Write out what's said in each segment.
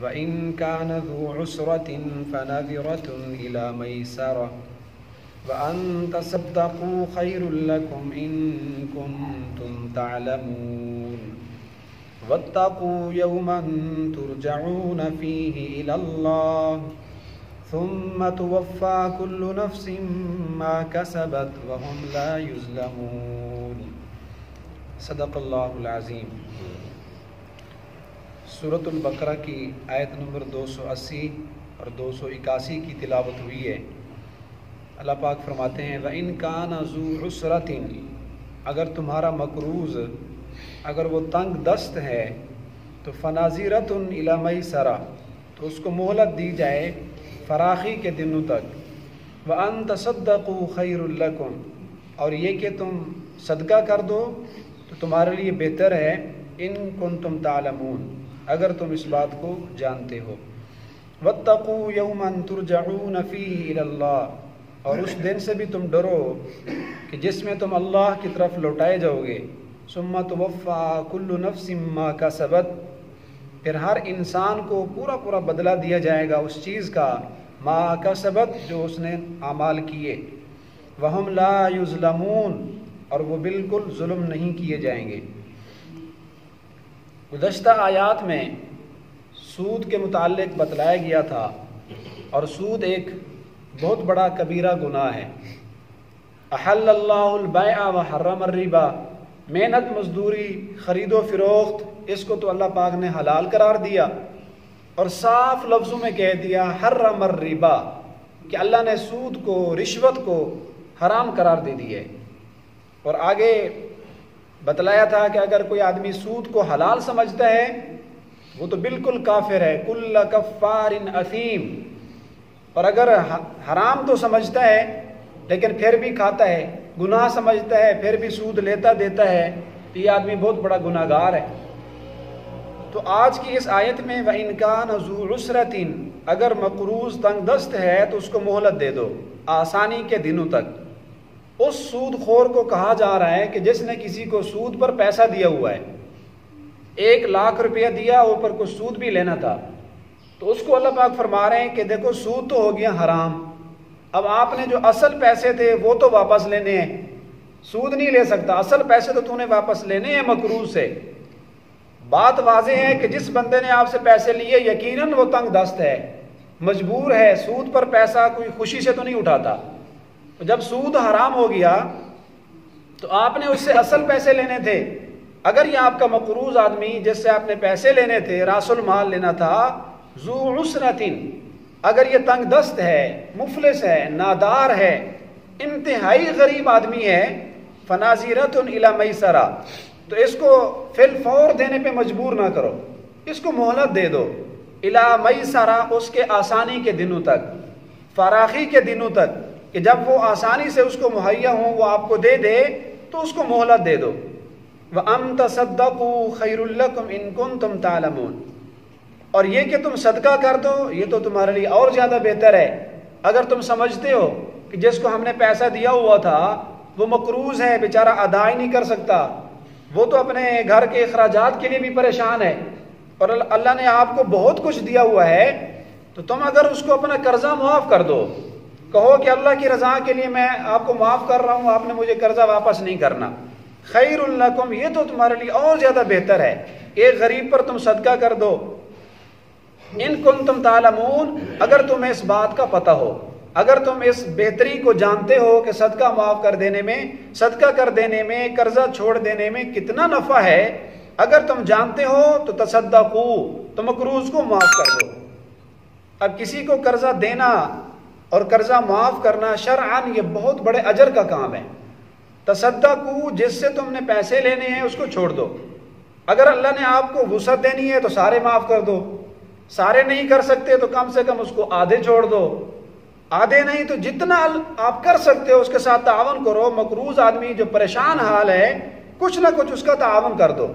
وَإِن كَانَ ذُو عُسْرَةٍ فَنَظِرَةٌ إِلَى مَيْسَرَةٍ وَأَن تَصَدَّقُوا خَيْرٌ لَكُمْ إِن كُنتُمْ تَعْلَمُونَ وَاتَّقُوا يَوْمًا تُرْجَعُونَ فِيهِ إِلَى اللَّهِ ثُمَّ تُوَفَّى كُلُّ نَفْسٍ مَا كَسَبَتْ وَهُمْ لَا يُظْلَمُونَ۔ صدق اللہ العظیم۔ سورۃ البقرہ کی آیت نمبر 280 اور 281 کی تلاوت ہوئی ہے۔ اللہ پاک فرماتے ہیں وَإِن كَانَ ذُو عُسْرَةٍ، اگر تمہارا مقروض اگر وہ تنگ دست ہے تو فَنَاظِرَةٌ إِلَى مَيْسَرَةٍ، تو اس کو مہلت دی جائے فراخی کے دنوں تک۔ وَأَن تَصَدَّقُوا خَيْرٌ لَكُمْ، اور یہ کہ تم صدقہ کر دو تو تمہارے لیے بہتر ہے، ان کنتم تعلمون، اگر تم اس بات کو جانتے ہو۔ وَاتَّقُوا يَوْمًا تُرْجَعُونَ فِيهِ إِلَى اللَّهِ، اور اس دن سے بھی تم ڈرو کہ جس میں تم اللہ کی طرف لوٹائے جاؤ گے۔ ثُمَّ تُوَفَّى كُلُّ نَفْسٍ مَا كَسَبَتْ، پھر ہر انسان کو پورا پورا بدلہ دیا جائے گا اس چیز کا، ما کسبت، جو اس نے اعمال کیے۔ وَهُمْ لَا يُظْلَمُونَ، اور وہ بالکل ظلم نہیں کیے جائیں گے۔ گزشتہ آیات میں سود کے متعلق بتلایا گیا تھا، اور سود ایک بہت بڑا کبیرہ گناہ ہے۔ احل اللہ البیع وحرم الربا، محنت مزدوری خرید و فروخت اس کو تو اللہ پاک نے حلال قرار دیا، اور صاف لفظوں میں کہہ دیا حرم الربا، کہ اللہ نے سود کو، رشوت کو حرام قرار دے دی ہے۔ اور آگے بتلایا تھا کہ اگر کوئی آدمی سود کو حلال سمجھتا ہے وہ تو بالکل کافر ہے، کل کفار اثیم، اور اگر حرام تو سمجھتا ہے لیکن پھر بھی کھاتا ہے، گناہ سمجھتا ہے پھر بھی سود لیتا دیتا ہے، تو یہ آدمی بہت بڑا گناہ گار ہے۔ تو آج کی اس آیت میں وَإِن كَانَ ذُو عُسْرَةٍ، اگر مقروض تنگ دست ہے تو اس کو مہلت دے دو آسانی کے دنوں تک۔ اس سود خور کو کہا جا رہا ہے کہ جس نے کسی کو سود پر پیسہ دیا ہوا ہے، 1,00,000 روپیہ دیا، اوپر کو سود بھی لینا تھا، تو اس کو اللہ پاک فرما رہے ہیں کہ دیکھو سود تو ہو گیا حرام، اب آپ نے جو اصل پیسے تھے وہ تو واپس لینے ہیں، سود نہیں لے سکتا، اصل پیسے تو نے واپس لینے ہیں مقروض سے۔ بات واضح ہے کہ جس بندے نے آپ سے پیسے لیے یقیناً وہ تنگ دست ہے، مجبور ہے، سود پر پیسہ کوئی خوشی سے تو نہیں اٹھاتا۔ جب سود حرام ہو گیا تو آپ نے اس سے اصل پیسے لینے تھے۔ اگر یہ آپ کا مقروض آدمی جس سے آپ نے پیسے لینے تھے، راس المال لینا تھا، ذو عسرتن، اگر یہ تنگ دست ہے، مفلس ہے، نادار ہے، انتہائی غریب آدمی ہے، فناظرۃ الی میسرہ، تو اس کو فی الفور دینے پہ مجبور نہ کرو، اس کو مہلت دے دو، الی میسرہ، اس کے آسانی کے دنوں تک، فراخی کے دنوں تک، کہ جب وہ آسانی سے اس کو مہیا ہوں وہ آپ کو دے دے تو اس کو مہلت دے دو۔ وَأَن تَصَدَّقُوا خَيْرٌ لَكُمْ إِن كُنتُمْ تَعْلَمُونَ، اور یہ کہ تم صدقہ کر دو یہ تو تمہارے لیے اور زیادہ بہتر ہے اگر تم سمجھتے ہو کہ جس کو ہم نے پیسہ دیا ہوا تھا وہ مقروض ہے، بیچارہ ادا ہی نہیں کر سکتا، وہ تو اپنے گھر کے اخراجات کے لیے بھی پریشان ہے، اور اللہ نے آپ کو بہت کچھ دیا ہوا ہے، تو تم اگر اس کو اپنا قرضہ معاف کر دو، کہو کہ اللہ کی رضا کے لیے میں آپ کو معاف کر رہا ہوں، آپ نے مجھے قرضہ واپس نہیں کرنا، خیر لکم، یہ تو تمہارے لیے اور زیادہ بہتر ہے، ایک غریب پر تم صدقہ کر دو، ان کنتم تعلمون، اگر تمہیں اس بات کا پتہ ہو، اگر تم اس بہتری کو جانتے ہو کہ صدقہ معاف کر دینے میں، صدقہ کر دینے میں، قرضہ چھوڑ دینے میں کتنا نفع ہے، اگر تم جانتے ہو تو تصدقوا، تو مقروض کو معاف کر دو۔ اب کسی کو قرضہ دینا اور قرضہ معاف کرنا شرعاً یہ بہت بڑے اجر کا کام ہے۔ تصدقوا، جس سے تم نے پیسے لینے ہیں اس کو چھوڑ دو، اگر اللہ نے آپ کو وسعت دینی ہے تو سارے معاف کر دو، سارے نہیں کر سکتے تو کم سے کم اس کو آدھے چھوڑ دو، آدھے نہیں تو جتنا آپ کر سکتے ہو اس کے ساتھ تعاون کرو۔ مقروض آدمی جو پریشان حال ہے کچھ نہ کچھ اس کا تعاون کر دو۔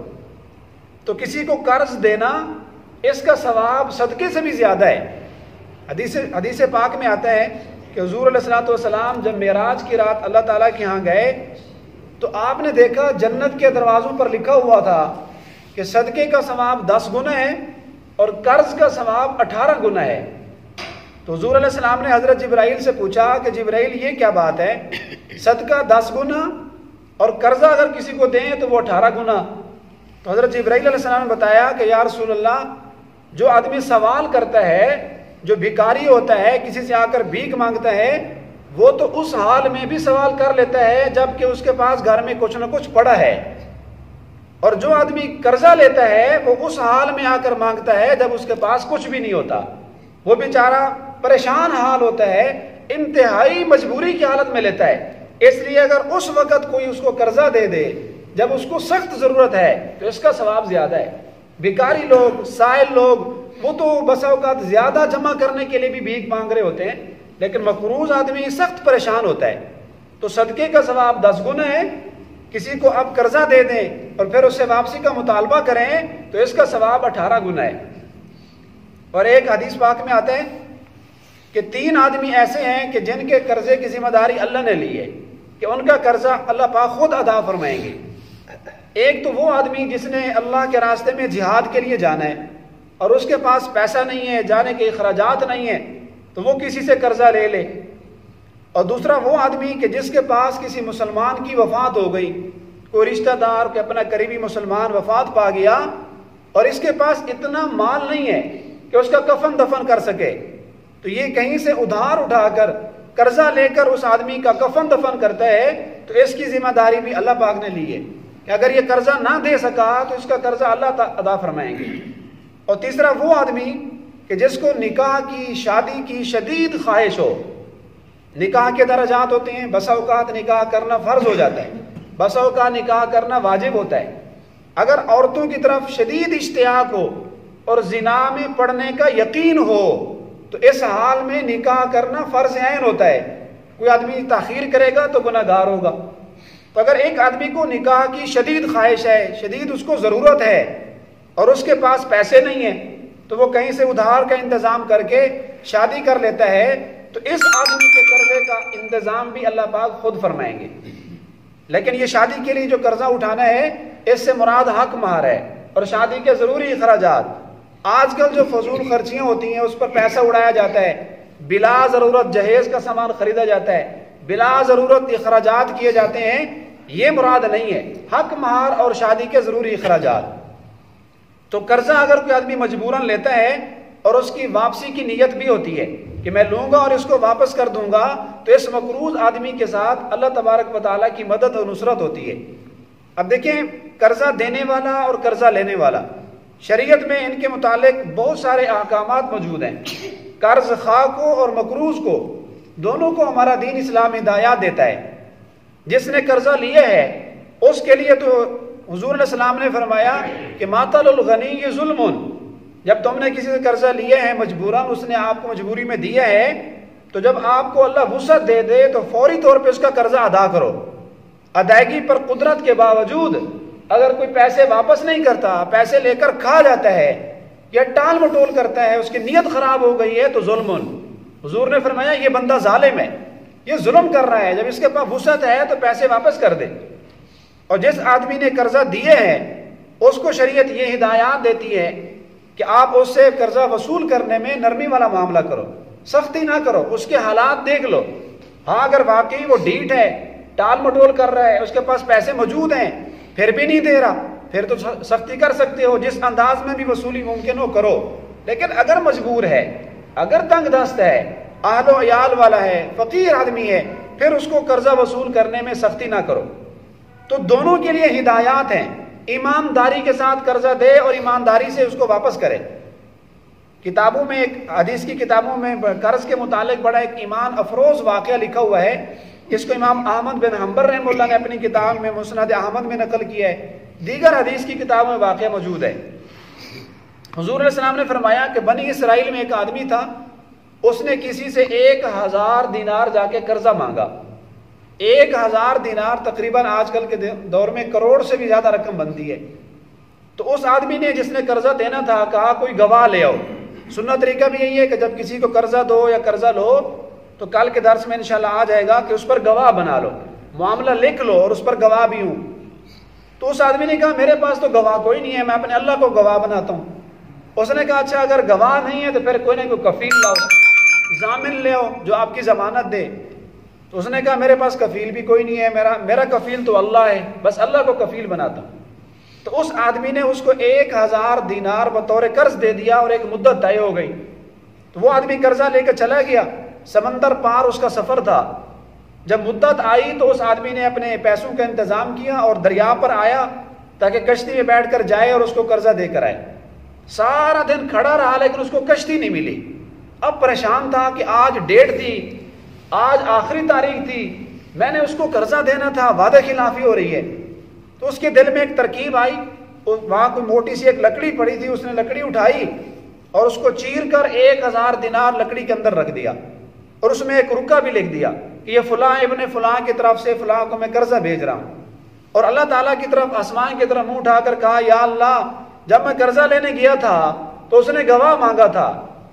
تو کسی کو قرض دینا اس کا ثواب صدقے سے بھی زیادہ ہے۔ حدیث پاک میں آتا ہے کہ حضور علیہ الصلوۃ والسلام جب معراج کی رات اللہ تعالیٰ کے ہاں گئے تو آپ نے دیکھا جنت کے دروازوں پر لکھا ہوا تھا کہ صدقے کا ثواب 10 گنا ہے اور قرض کا ثواب 18 گنا ہے۔ تو حضور علیہ السلام نے حضرت جبرائیل سے پوچھا کہ جبرائیل یہ کیا بات ہے، صدقہ 10 گنا اور قرضہ اگر کسی کو دیں تو وہ 18 گنا۔ تو حضرت جبرائیل علیہ السلام نے بتایا کہ یا رسول اللہ، جو آدمی سوال کرتا ہے، جو بھکاری ہوتا ہے، کسی سے آ کر بھیک مانگتا ہے، وہ تو اس حال میں بھی سوال کر لیتا ہے جب کہ اس کے پاس گھر میں کچھ نہ کچھ پڑا ہے، اور جو آدمی قرضہ لیتا ہے وہ اس حال میں آ کر مانگتا ہے جب اس کے پاس کچھ بھی نہیں ہوتا، وہ بیچارہ پریشان حال ہوتا ہے، انتہائی مجبوری کی حالت میں لیتا ہے۔ اس لیے اگر اس وقت کوئی اس کو قرضہ دے دے جب اس کو سخت ضرورت ہے تو اس کا ثواب زیادہ ہے۔ بھکاری لوگ، سائل لوگ، وہ تو بسا اوقات زیادہ جمع کرنے کے لیے بھی بھیک مانگ رہے ہوتے ہیں، لیکن مقروض آدمی سخت پریشان ہوتا ہے، تو صدقے کا ثواب 10 گنا ہے۔ کسی کو آپ قرضہ دے دیں اور پھر اس سے واپسی کا مطالبہ کریں تو اس کا ثواب 18 گنا ہے۔ اور ایک حدیث پاک میں آتا ہے کہ 3 آدمی ایسے ہیں کہ جن کے قرضے کی ذمہ داری اللہ نے لی ہے کہ ان کا قرضہ اللہ پاک خود ادا فرمائیں گے۔ ایک تو وہ آدمی جس نے اللہ کے راستے میں جہاد کے لیے جانا ہے اور اس کے پاس پیسہ نہیں ہے، جانے کے اخراجات نہیں ہیں، تو وہ کسی سے قرضہ لے لے۔ اور دوسرا وہ آدمی کہ جس کے پاس کسی مسلمان کی وفات ہو گئی، کوئی رشتہ دار، کوئی اپنا قریبی مسلمان وفات پا گیا اور اس کے پاس اتنا مال نہیں ہے کہ اس کا کفن دفن کر سکے، تو یہ کہیں سے ادھار اٹھا کر قرضہ لے کر اس آدمی کا کفن دفن کرتا ہے، تو اس کی ذمہ داری بھی اللہ پاک نے لی ہے کہ اگر یہ قرضہ نہ دے سکا تو اس کا قرضہ اللہ ادا فرمائیں گے۔ اور تیسرا وہ آدمی کہ جس کو نکاح کی، شادی کی شدید خواہش ہو۔ نکاح کے درجات ہوتے ہیں، بسا اوقات نکاح کرنا فرض ہو جاتا ہے، بسا اوقات نکاح کرنا واجب ہوتا ہے۔ اگر عورتوں کی طرف شدید اشتیاق ہو اور زنا میں پڑنے کا یقین ہو تو اس حال میں نکاح کرنا فرض عین ہوتا ہے۔ کوئی آدمی تاخیر کرے گا تو گناہ گار ہوگا۔ تو اگر ایک آدمی کو نکاح کی شدید خواہش ہے، شدید اس کو ضرورت ہے اور اس کے پاس پیسے نہیں ہیں، تو وہ کہیں سے ادھار کا انتظام کر کے شادی کر لیتا ہے، تو اس آدمی کے قرضے کا انتظام بھی اللہ پاک خود فرمائیں گے۔ لیکن یہ شادی کے لیے جو قرضہ اٹھانا ہے، اس سے مراد حق مہر ہے اور شادی کے ضروری اخراجات۔ آج کل جو فضول خرچیاں ہوتی ہیں اس پر پیسہ اڑایا جاتا ہے، بلا ضرورت جہیز کا سامان خریدا جاتا ہے، بلا ضرورت اخراجات کیے جاتے ہیں، یہ مراد نہیں ہے۔ حق مہر اور شادی کے ضروری اخراجات۔ تو قرضہ اگر کوئی آدمی مجبوراً لیتا ہے اور اس کی واپسی کی نیت بھی ہوتی ہے کہ میں لوں گا اور اس کو واپس کر دوں گا، تو اس مقروض آدمی کے ساتھ اللہ تبارک و تعالیٰ کی مدد اور نصرت ہوتی ہے۔ اب دیکھیں، قرضہ دینے والا اور قرضہ لینے والا، شریعت میں ان کے متعلق بہت سارے احکامات موجود ہیں۔ قرض خواہ کو اور مقروض کو، دونوں کو ہمارا دین اسلام ہدایات دیتا ہے۔ جس نے قرضہ لیا ہے اس کے لیے تو حضور علیہ السلام نے فرمایا کہ ماتل الغنی ظلم، جب تم نے کسی سے قرضہ لیا ہے مجبوراً، اس نے آپ کو مجبوری میں دیا ہے، تو جب آپ کو اللہ وسعت دے دے تو فوری طور پہ اس کا قرضہ ادا کرو۔ ادائیگی پر قدرت کے باوجود اگر کوئی پیسے واپس نہیں کرتا، پیسے لے کر کھا جاتا ہے یا ٹال مٹول کرتا ہے، اس کی نیت خراب ہو گئی ہے، تو ظلم۔ حضور نے فرمایا یہ بندہ ظالم ہے، یہ ظلم کر رہا ہے، جب اس کے پاس وسعت ہے تو پیسے واپس کر دے۔ اور جس آدمی نے قرضہ دیے ہیں اس کو شریعت یہ ہدایات دیتی ہے کہ آپ اس سے قرضہ وصول کرنے میں نرمی والا معاملہ کرو، سختی نہ کرو، اس کے حالات دیکھ لو۔ ہاں اگر واقعی وہ ڈھیٹ ہے، ٹال مٹول کر رہا ہے، اس کے پاس پیسے موجود ہیں پھر بھی نہیں دے رہا، پھر تو سختی کر سکتے ہو، جس انداز میں بھی وصولی ممکن ہو کرو۔ لیکن اگر مجبور ہے، اگر تنگ دست ہے، اہل و عیال والا ہے، فقیر آدمی ہے، پھر اس کو قرضہ وصول کرنے میں سختی نہ کرو۔ تو دونوں کے لیے ہدایات ہیں، ایمانداری کے ساتھ قرضہ دے اور ایمانداری سے اس کو واپس کرے۔ کتابوں میں، ایک حدیث کی کتابوں میں قرض کے متعلق بڑا ایک ایمان افروز واقعہ لکھا ہوا ہے، جس کو امام احمد بن حنبل رحمہ اللہ نے اپنی کتاب میں مسند احمد میں نقل کیا ہے، دیگر حدیث کی کتابوں میں واقعہ موجود ہے۔ حضور علیہ السلام نے فرمایا کہ بنی اسرائیل میں ایک آدمی تھا، اس نے کسی سے 1000 دینار جا کے قرضہ مانگا۔ 1000 دینار تقریباً آج کل کے دور میں کروڑ سے بھی زیادہ رقم بنتی ہے۔ تو اس آدمی نے جس نے قرضہ دینا تھا کہا کوئی گواہ لے آؤ۔ سنت طریقہ بھی یہی ہے کہ جب کسی کو قرضہ دو یا قرضہ لو تو کل کے درس میں انشاءاللہ آ جائے گا کہ اس پر گواہ بنا لو، معاملہ لکھ لو اور اس پر گواہ بھی ہوں۔ تو اس آدمی نے کہا میرے پاس تو گواہ کوئی نہیں ہے، میں اپنے اللہ کو گواہ بناتا ہوں۔ اس نے کہا اچھا اگر گواہ نہیں ہے تو پھر کوئی نہ کوئی کفیل لاؤ، ضامن لے آؤ جو آپ کی ضمانت دے۔ تو اس نے کہا میرے پاس کفیل بھی کوئی نہیں ہے، میرا کفیل تو اللہ ہے، بس اللہ کو کفیل بناتا ہوں۔ تو اس آدمی نے اس کو 1000 دینار بطور قرض دے دیا اور ایک مدت طے ہو گئی۔ تو وہ آدمی قرضہ لے کے چلا گیا، سمندر پار اس کا سفر تھا۔ جب مدت آئی تو اس آدمی نے اپنے پیسوں کا انتظام کیا اور دریا پر آیا تاکہ کشتی میں بیٹھ کر جائے اور اس کو قرضہ دے کر آئے۔ سارا دن کھڑا رہا لیکن اس کو کشتی نہیں ملی۔ اب پریشان تھا کہ آج ڈیٹ تھی، آج آخری تاریخ تھی، میں نے اس کو قرضہ دینا تھا، وعدہ خلافی ہو رہی ہے۔ تو اس کے دل میں ایک ترکیب آئی، وہاں کوئی موٹی سی ایک لکڑی پڑی تھی، اس نے لکڑی اٹھائی اور اس کو چیر کر 1000 دینار لکڑی کے اندر رکھ دیا اور اس میں ایک رکا بھی لکھ دیا کہ یہ فلاں ابن فلاں کی طرف سے فلاں کو میں قرضہ بھیج رہا ہوں۔ اور اللہ تعالیٰ کی طرف، آسمان کی طرف منہ اٹھا کر کہا یا اللہ جب میں قرضہ لینے گیا تھا تو اس نے گواہ مانگا تھا،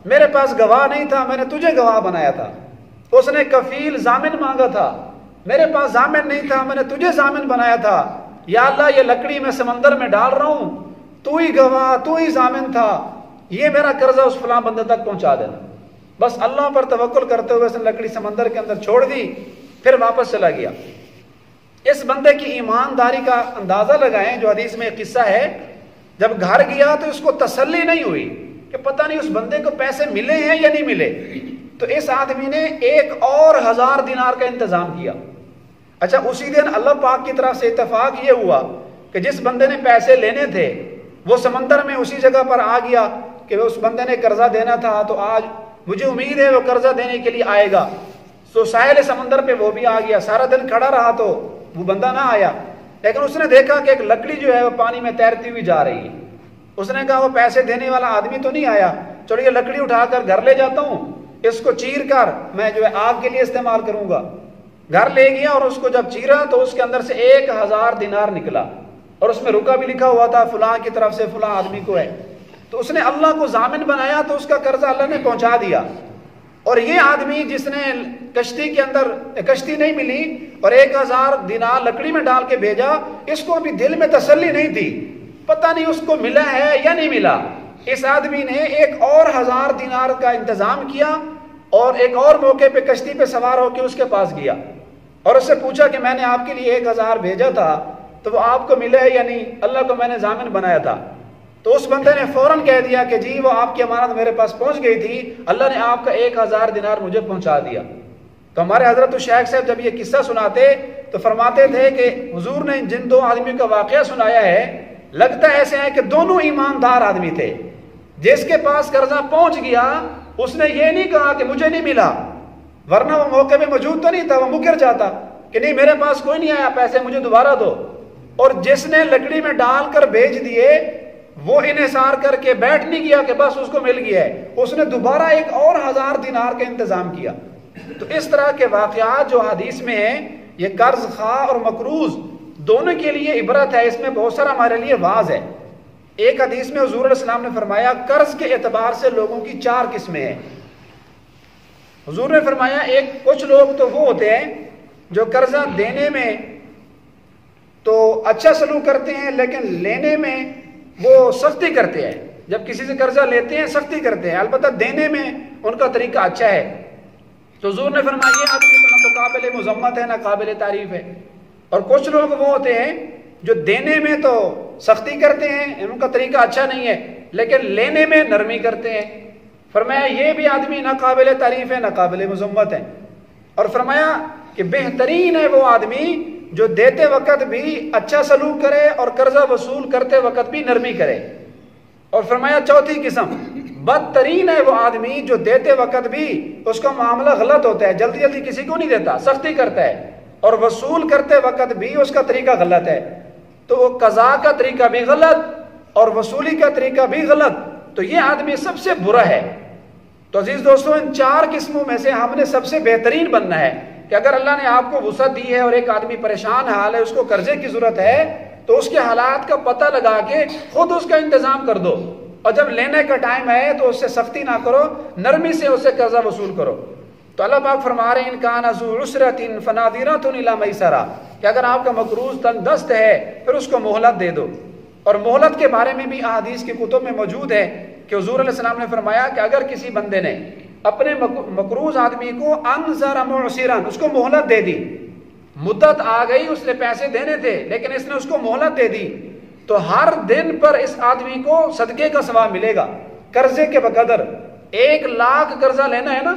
میرے پاس گواہ نہیں تھا، میں نے تجھے گواہ بنایا تھا۔ اس نے کفیل ضامن مانگا تھا، میرے پاس ضامن نہیں تھا، میں نے تجھے ضامن بنایا تھا۔ یا اللہ یہ لکڑی میں سمندر میں ڈال رہا ہوں، تو ہی گواہ، تو ہی ضامن تھا، یہ میرا قرضہ اس فلاں بندے تک پہنچا دینا۔ بس اللہ پر توکل کرتے ہوئے اس نے لکڑی سمندر کے اندر چھوڑ دی، پھر واپس چلا گیا۔ اس بندے کی ایمانداری کا اندازہ لگائیں، جو حدیث میں ایک قصہ ہے، جب گھر گیا تو اس کو تسلی نہیں ہوئی کہ پتہ نہیں اس بندے کو پیسے ملے ہیں یا نہیں ملے۔ تو اس آدمی نے 1000 دینار کا انتظام کیا۔ اچھا اسی دن اللہ پاک کی طرف سے اتفاق یہ ہوا کہ جس بندے نے پیسے لینے تھے وہ سمندر میں اسی جگہ پر آ گیا کہ اس بندے نے قرضہ دینا تھا، تو آج مجھے امید ہے وہ قرضہ دینے کے لیے آئے گا۔ تو ساحل سمندر پہ وہ بھی آ گیا، سارا دن کھڑا رہا تو وہ بندہ نہ آیا، لیکن اس نے دیکھا کہ ایک لکڑی جو ہے وہ پانی میں تیرتی ہوئی جا رہی ہے۔ اس نے کہا وہ پیسے دینے والا آدمی تو نہیں آیا، چلو یہ لکڑی اٹھا کر گھر لے جاتا ہوں، اس کو چیر کر میں جو ہے آگ کے لیے استعمال کروں گا۔ گھر لے گیا اور اس کو جب چیرا تو اس کے اندر سے 1000 دینار نکلا اور اس میں رکا بھی لکھا ہوا تھا فلاں کی طرف سے فلاں آدمی کو ہے۔ تو اس نے اللہ کو ضامن بنایا تو اس کا قرضہ اللہ نے پہنچا دیا۔ اور یہ آدمی جس نے کشتی کے اندر کشتی نہیں ملی اور 1000 دینار لکڑی میں ڈال کے بھیجا، اس کو ابھی دل میں تسلی نہیں تھی، پتہ نہیں اس کو ملا ہے یا نہیں ملا۔ اس آدمی نے ایک اور 1000 دینار کا انتظام کیا اور ایک اور موقع پہ کشتی پہ سوار ہو کے اس کے پاس گیا اور اس سے پوچھا کہ میں نے آپ کے لیے 1000 بھیجا تھا تو وہ آپ کو ملا ہے یا نہیں، اللہ کو میں نے ضامن بنایا تھا۔ تو اس بندے نے فوراً کہہ دیا کہ جی وہ آپ کی امانت میرے پاس پہنچ گئی تھی، اللہ نے آپ کا 1000 دینار مجھے پہنچا دیا۔ تو ہمارے حضرت الشیخ صاحب جب یہ قصہ سناتے تو فرماتے تھے کہ حضور نے جن 2 آدمیوں کا واقعہ سنایا ہے، لگتا ایسے ہے کہ دونوں ایماندار آدمی تھے۔ جس کے پاس قرضہ پہنچ گیا اس نے یہ نہیں کہا کہ مجھے نہیں ملا، ورنہ وہ موقع میں موجود تو نہیں تھا، وہ مکر جاتا کہ نہیں میرے پاس کوئی نہیں آیا، پیسے مجھے دوبارہ دو۔ اور جس نے لکڑی میں ڈال کر بھیج دیے وہ انحصار کر کے بیٹھ نہیں گیا کہ بس اس کو مل گیا ہے، اس نے دوبارہ ایک اور 1000 دینار کا انتظام کیا۔ تو اس طرح کے واقعات جو حدیث میں ہیں، یہ قرض خواہ اور مقروض دونوں کے لیے عبرت ہے، اس میں بہت سارا ہمارے لیے واعظ ہے۔ ایک حدیث میں حضور علیہ السلام نے فرمایا قرض کے اعتبار سے لوگوں کی 4 قسمیں ہیں۔ حضور نے فرمایا کچھ لوگ تو وہ ہوتے ہیں جو قرضہ دینے میں تو اچھا سلوک کرتے ہیں لیکن لینے میں وہ سختی کرتے ہیں۔ جب کسی سے قرضہ لیتے ہیں سختی کرتے ہیں، البتہ دینے میں ان کا طریقہ اچھا ہے۔ تو حضور نے فرمایا یہ آدمی تو نہ تو قابل مذمت ہے نہ قابل تعریف ہے۔ اور کچھ لوگ وہ ہوتے ہیں جو دینے میں تو سختی کرتے ہیں، ان کا طریقہ اچھا نہیں ہے، لیکن لینے میں نرمی کرتے ہیں۔ فرمایا یہ بھی آدمی نہ قابل تعریف ہے نہ قابل مذمت ہے۔ اور فرمایا کہ بہترین ہے وہ آدمی جو دیتے وقت بھی اچھا سلوک کرے اور قرضہ وصول کرتے وقت بھی نرمی کرے۔ اور فرمایا چوتھی قسم بدترین ہے وہ آدمی جو دیتے وقت بھی اس کا معاملہ غلط ہوتا ہے، جلدی جلدی کسی کو نہیں دیتا، سختی کرتا ہے، اور وصول کرتے وقت بھی اس کا طریقہ غلط ہے۔ تو وہ قضاء کا طریقہ بھی غلط اور وصولی کا طریقہ بھی غلط، تو یہ آدمی سب سے برا ہے۔ تو عزیز دوستو، ان 4 قسموں میں سے ہم نے سب سے بہترین بننا ہے کہ اگر اللہ نے آپ کو وسعت دی ہے اور ایک آدمی پریشان حال ہے، اس کو قرضے کی ضرورت ہے، تو اس کے حالات کا پتہ لگا کے خود اس کا انتظام کر دو، اور جب لینے کا ٹائم ہے تو اس سے سختی نہ کرو، نرمی سے اس سے قرضہ وصول کرو۔ تو اللہ پاک فرما رہے ہیں ان کان ذو عسرۃ فناظرۃ الی میسرہ، کہ اگر آپ کا مقروض تنگ دست ہے پھر اس کو مہلت دے دو۔ اور مہلت کے بارے میں بھی احادیث کی کتب میں موجود ہے کہ حضور علیہ السلام نے فرمایا کہ اگر کسی بندے نے اپنے مقروض آدمی کو انذر معسرا، اس کو مہلت دے دی، مدت آ گئی، اس نے پیسے دینے تھے لیکن اس نے اس کو مہلت دے دی، تو ہر دن پر اس آدمی کو صدقے کا ثواب ملے گا قرضے کے بقدر۔ 1,00,000 قرضہ لینا ہے نا،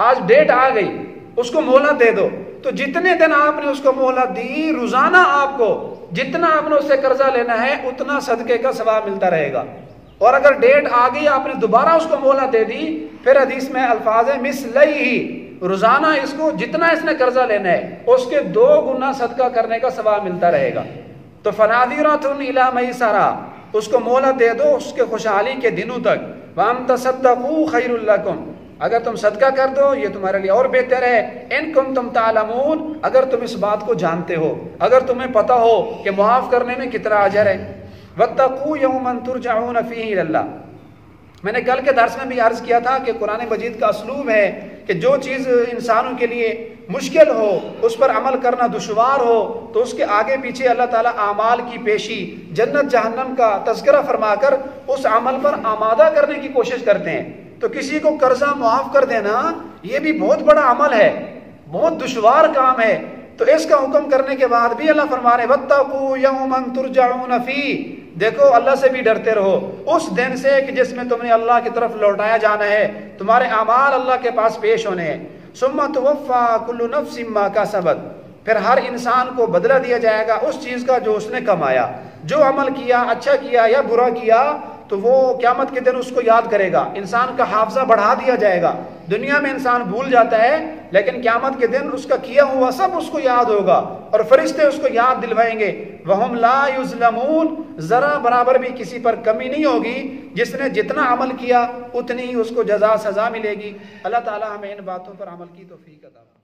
آج ڈیٹ آ گئی، اس کو مہلت دے دو، تو جتنے دن آپ نے اس کو مہلت دی، روزانہ آپ کو جتنا آپ نے اس سے قرضہ لینا ہے اتنا صدقے کا ثواب ملتا رہے گا۔ اور اگر ڈیٹ آ گئی، آپ نے دوبارہ اس کو مہلت دے دی، پھر حدیث میں الفاظ ہے مثلہ، روزانہ اس کو جتنا اس نے قرضہ لینا ہے اس کے 2 گنا صدقہ کرنے کا ثواب ملتا رہے گا۔ تو فناظرۃ الی میسرہ، اس کو مہلت دے دو اس کے خوشحالی کے دنوں تک۔ وان تصدقوا خیر لکم، اگر تم صدقہ کر دو یہ تمہارے لیے اور بہتر ہے۔ ان کنتم تعلمون، اگر تم اس بات کو جانتے ہو، اگر تمہیں پتہ ہو کہ معاف کرنے میں کتنا اجر ہے۔ واتقوا یوما ترجعون فیہ الی اللہ، میں نے کل کے درس میں بھی عرض کیا تھا کہ قرآن مجید کا اسلوب ہے کہ جو چیز انسانوں کے لیے مشکل ہو، اس پر عمل کرنا دشوار ہو، تو اس کے آگے پیچھے اللہ تعالیٰ اعمال کی پیشی، جنت جہنم کا تذکرہ فرما کر اس عمل پر آمادہ کرنے کی کوشش کرتے ہیں۔ تو کسی کو قرضہ معاف کر دینا یہ بھی بہت بڑا عمل ہے، بہت دشوار کام ہے، تو اس کا حکم کرنے کے بعد بھی اللہ فرما رہے واتقوا یوما ترجعون فیہ، دیکھو اللہ سے بھی ڈرتے رہو اس دن سے کہ جس میں تم نے اللہ کی طرف لوٹایا جانا ہے، تمہارے اعمال اللہ کے پاس پیش ہونے ہیں۔ ثم توفی کل نفس ما کسبت، پھر ہر انسان کو بدلہ دیا جائے گا اس چیز کا جو اس نے کمایا، جو عمل کیا، اچھا کیا یا برا کیا، تو وہ قیامت کے دن اس کو یاد کرے گا، انسان کا حافظہ بڑھا دیا جائے گا۔ دنیا میں انسان بھول جاتا ہے لیکن قیامت کے دن اس کا کیا ہوا سب اس کو یاد ہوگا اور فرشتے اس کو یاد دلوائیں گے۔ وَهُمْ لَا يُظْلَمُونَ، ذرا برابر بھی کسی پر کمی نہیں ہوگی، جس نے جتنا عمل کیا اتنی ہی اس کو جزا سزا ملے گی۔ اللہ تعالی ہمیں ان باتوں پر عمل کی توفیق عطا فرمائے۔